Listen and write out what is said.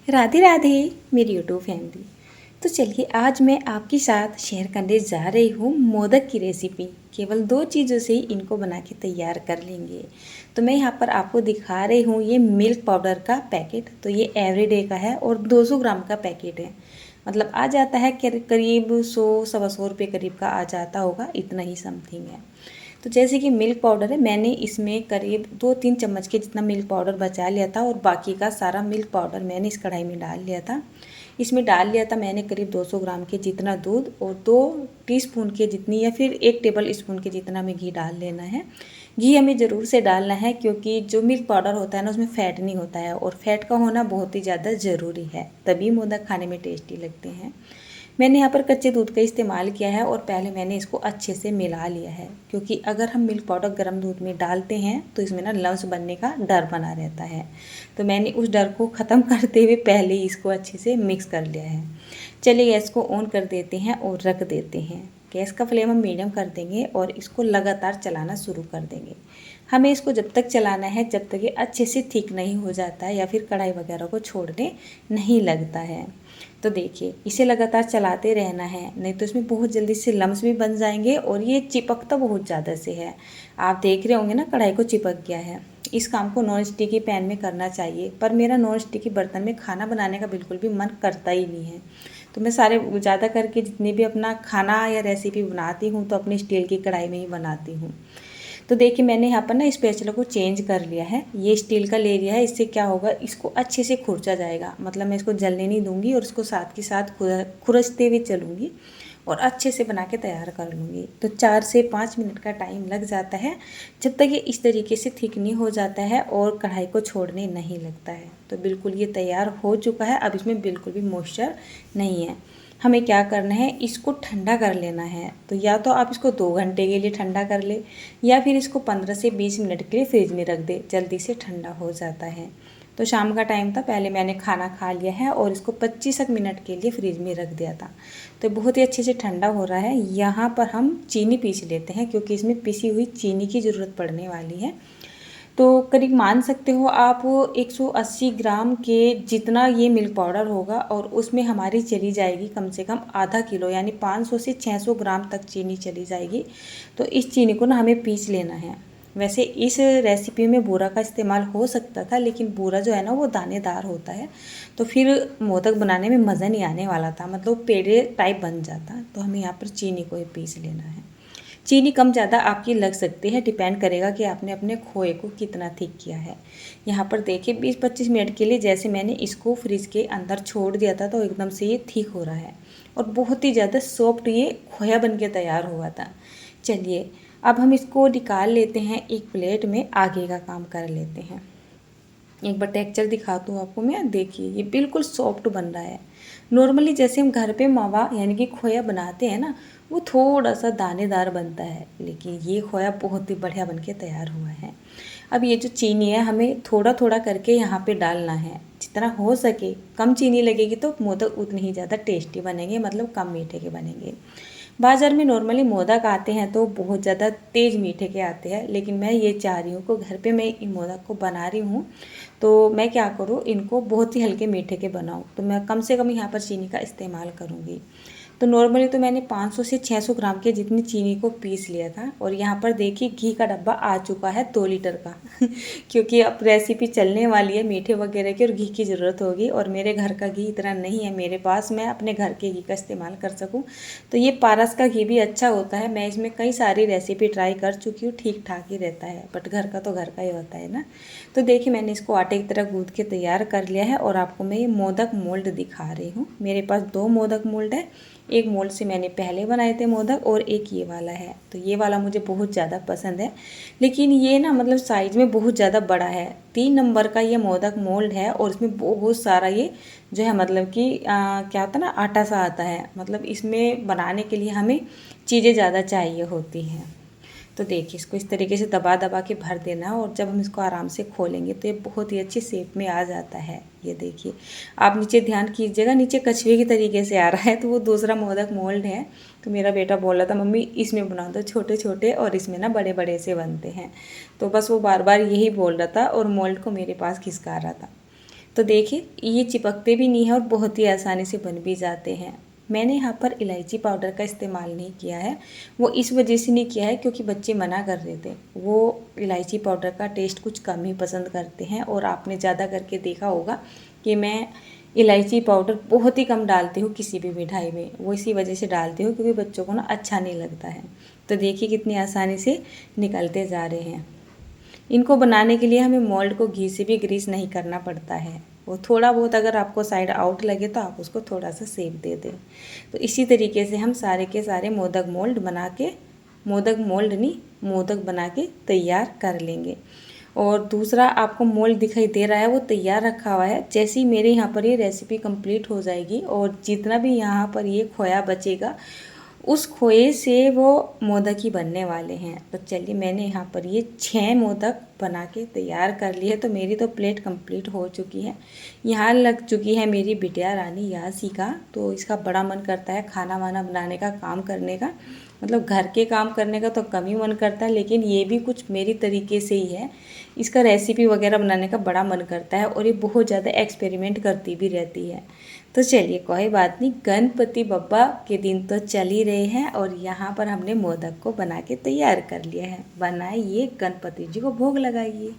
राधे राधे मेरी YouTube family. तो चलिए आज मैं आपके साथ शेयर करने जा रही हूँ मोदक की रेसिपी। केवल 2 चीज़ों से ही इनको बना के तैयार कर लेंगे। तो मैं यहाँ पर आपको दिखा रही हूँ ये मिल्क पाउडर का पैकेट। तो ये एवरीडे का है और 200 ग्राम का पैकेट है। मतलब आ जाता है करीब 100-125 रुपये करीब का आ जाता होगा, इतना ही समथिंग है। तो जैसे कि मिल्क पाउडर है, मैंने इसमें करीब 2-3 चम्मच के जितना मिल्क पाउडर बचा लिया था और बाकी का सारा मिल्क पाउडर मैंने इस कढ़ाई में डाल लिया था। इसमें डाल लिया था मैंने करीब 200 ग्राम के जितना दूध और 2 टीस्पून के जितनी या फिर 1 टेबल स्पून के जितना में घी डाल लेना है। घी हमें ज़रूर से डालना है क्योंकि जो मिल्क पाउडर होता है ना, उसमें फ़ैट नहीं होता है और फैट का होना बहुत ही ज़्यादा ज़रूरी है, तभी मोदक खाने में टेस्टी लगते हैं। मैंने यहाँ पर कच्चे दूध का इस्तेमाल किया है और पहले मैंने इसको अच्छे से मिला लिया है, क्योंकि अगर हम मिल्क पाउडर गर्म दूध में डालते हैं तो इसमें ना लम्स बनने का डर बना रहता है। तो मैंने उस डर को ख़त्म करते हुए पहले ही इसको अच्छे से मिक्स कर लिया है। चलिए गैस को ऑन कर देते हैं और रख देते हैं। गैस का फ्लेम हम मीडियम कर देंगे और इसको लगातार चलाना शुरू कर देंगे। हमें इसको जब तक चलाना है जब तक ये अच्छे से थिक नहीं हो जाता है या फिर कढ़ाई वगैरह को छोड़ने नहीं लगता है। तो देखिए इसे लगातार चलाते रहना है, नहीं तो इसमें बहुत जल्दी से लम्स भी बन जाएंगे और ये चिपकता बहुत ज़्यादा से है। आप देख रहे होंगे ना, कढ़ाई को चिपक गया है। इस काम को नॉन स्टिकी पैन में करना चाहिए, पर मेरा नॉन स्टिकी बर्तन में खाना बनाने का बिल्कुल भी मन करता ही नहीं है। तो मैं सारे ज़्यादा करके जितने भी अपना खाना या रेसिपी बनाती हूँ तो अपनी स्टील की कढ़ाई में ही बनाती हूँ। तो देखिए मैंने यहाँ पर ना स्पैचुला को चेंज कर लिया है। ये स्टील का ले लिया है, इससे क्या होगा, इसको अच्छे से खुरचा जाएगा। मतलब मैं इसको जलने नहीं दूंगी और इसको साथ के साथ खुरचते हुए चलूँगी और अच्छे से बना के तैयार कर लूँगी। तो 4 से 5 मिनट का टाइम लग जाता है, जब तक ये इस तरीके से थिक नहीं हो जाता है और कढ़ाई को छोड़ने नहीं लगता है। तो बिल्कुल ये तैयार हो चुका है। अब इसमें बिल्कुल भी मॉइस्चर नहीं है। हमें क्या करना है, इसको ठंडा कर लेना है। तो या तो आप इसको 2 घंटे के लिए ठंडा कर ले या फिर इसको 15 से 20 मिनट के लिए फ्रिज में रख दे, जल्दी से ठंडा हो जाता है। तो शाम का टाइम था, पहले मैंने खाना खा लिया है और इसको 25 मिनट के लिए फ्रिज में रख दिया था। तो बहुत ही अच्छे से ठंडा हो रहा है। यहाँ पर हम चीनी पीस लेते हैं क्योंकि इसमें पिसी हुई चीनी की ज़रूरत पड़ने वाली है। तो करीब मान सकते हो आप 180 ग्राम के जितना ये मिल्क पाउडर होगा और उसमें हमारी चली जाएगी कम से कम आधा किलो, यानी 500 से 600 ग्राम तक चीनी चली जाएगी। तो इस चीनी को ना हमें पीस लेना है। वैसे इस रेसिपी में बूरा का इस्तेमाल हो सकता था, लेकिन बूरा जो है ना वो दानेदार होता है, तो फिर मोदक बनाने में मज़ा नहीं आने वाला था, मतलब पेड़े टाइप बन जाता। तो हमें यहाँ पर चीनी को ही पीस लेना है। चीनी कम ज़्यादा आपकी लग सकती है, डिपेंड करेगा कि आपने अपने खोए को कितना थिक किया है। यहाँ पर देखिए 20-25 मिनट के लिए जैसे मैंने इसको फ्रिज के अंदर छोड़ दिया था तो एकदम से ये थिक हो रहा है और बहुत ही ज़्यादा सॉफ्ट ये खोया बन के तैयार हुआ था। चलिए अब हम इसको निकाल लेते हैं एक प्लेट में, आगे का काम कर लेते हैं। एक बार टेक्सचर दिखाता हूँ आपको मैं। देखिए ये बिल्कुल सॉफ्ट बन रहा है। नॉर्मली जैसे हम घर पे मावा यानी कि खोया बनाते हैं ना, वो थोड़ा सा दानेदार बनता है, लेकिन ये खोया बहुत ही बढ़िया बन के तैयार हुआ है। अब ये जो चीनी है हमें थोड़ा थोड़ा करके यहाँ पे डालना है, जितना हो सके। कम चीनी लगेगी तो मोदक उतने ही ज़्यादा टेस्टी बनेंगे, मतलब कम मीठे के बनेंगे। बाज़ार में नॉर्मली मोदक आते हैं तो बहुत ज़्यादा तेज़ मीठे के आते हैं, लेकिन मैं ये चाह रही हूँ कि घर पे मैं इन मोदक को बना रही हूँ तो मैं क्या करूँ, इनको बहुत ही हल्के मीठे के बनाऊँ। तो मैं कम से कम यहाँ पर चीनी का इस्तेमाल करूँगी। तो नॉर्मली तो मैंने 500 से 600 ग्राम के जितनी चीनी को पीस लिया था और यहाँ पर देखिए घी का डब्बा आ चुका है 2 लीटर का क्योंकि अब रेसिपी चलने वाली है मीठे वगैरह की और घी की ज़रूरत होगी, और मेरे घर का घी इतना नहीं है मेरे पास, मैं अपने घर के घी का इस्तेमाल कर सकूँ। तो ये पारस का घी भी अच्छा होता है। मैं इसमें कई सारी रेसिपी ट्राई कर चुकी हूँ, ठीक ठाक ही रहता है, बट घर का तो घर का ही होता है ना। तो देखिए मैंने इसको आटे की तरह गूँथ के तैयार कर लिया है और आपको मैं ये मोदक मोल्ड दिखा रही हूँ। मेरे पास 2 मोदक मोल्ड है। एक मोल्ड से मैंने पहले बनाए थे मोदक और एक ये वाला है। तो ये वाला मुझे बहुत ज़्यादा पसंद है, लेकिन ये ना मतलब साइज़ में बहुत ज़्यादा बड़ा है। 3 नंबर का ये मोदक मोल्ड है और इसमें बहुत सारा ये जो है मतलब कि क्या होता है ना, आटा सा आता है। मतलब इसमें बनाने के लिए हमें चीज़ें ज़्यादा चाहिए होती हैं। तो देखिए इसको इस तरीके से दबा दबा के भर देना और जब हम इसको आराम से खोलेंगे तो ये बहुत ही अच्छी शेप में आ जाता है। ये देखिए आप नीचे ध्यान कीजिएगा, नीचे कछुए की तरीके से आ रहा है, तो वो दूसरा मोदक मोल्ड है। तो मेरा बेटा बोल रहा था मम्मी इसमें बना दो छोटे छोटे, और इसमें ना बड़े बड़े से बनते हैं। तो बस वो बार बार यही बोल रहा था और मोल्ड को मेरे पास खिसका रहा था। तो देखिए ये चिपकते भी नहीं है और बहुत ही आसानी से बन भी जाते हैं। मैंने यहाँ पर इलायची पाउडर का इस्तेमाल नहीं किया है, वो इस वजह से नहीं किया है क्योंकि बच्चे मना कर रहे थे। वो इलायची पाउडर का टेस्ट कुछ कम ही पसंद करते हैं और आपने ज़्यादा करके देखा होगा कि मैं इलायची पाउडर बहुत ही कम डालती हूँ किसी भी मिठाई में, वो इसी वजह से डालती हूँ क्योंकि बच्चों को ना अच्छा नहीं लगता है। तो देखिए कितनी आसानी से निकलते जा रहे हैं। इनको बनाने के लिए हमें मोल्ड को घी से भी ग्रीस नहीं करना पड़ता है। वो थोड़ा बहुत अगर आपको साइड आउट लगे तो आप उसको थोड़ा सा सेक दे दें। तो इसी तरीके से हम सारे के सारे मोदक मोल्ड बना के, मोदक मोल्ड नहीं, मोदक बना के तैयार कर लेंगे। और दूसरा आपको मोल्ड दिखाई दे रहा है वो तैयार रखा हुआ है। जैसे ही मेरे यहाँ पर ये रेसिपी कंप्लीट हो जाएगी और जितना भी यहाँ पर ये खोया बचेगा उस खोए से वो मोदक ही बनने वाले हैं। तो चलिए मैंने यहाँ पर ये 6 मोदक बना के तैयार कर लिए। तो मेरी तो प्लेट कंप्लीट हो चुकी है। यहाँ लग चुकी है मेरी बिटिया रानी यासिका। तो इसका बड़ा मन करता है खाना वाना बनाने का, काम करने का। मतलब घर के काम करने का तो कम ही मन करता है, लेकिन ये भी कुछ मेरी तरीके से ही है। इसका रेसिपी वगैरह बनाने का बड़ा मन करता है और ये बहुत ज़्यादा एक्सपेरिमेंट करती भी रहती है। तो चलिए कोई बात नहीं, गणपति बप्पा के दिन तो चल ही रहे हैं और यहाँ पर हमने मोदक को बना के तैयार कर लिया है। बनाइए, गणपति जी को भोग लगाइए।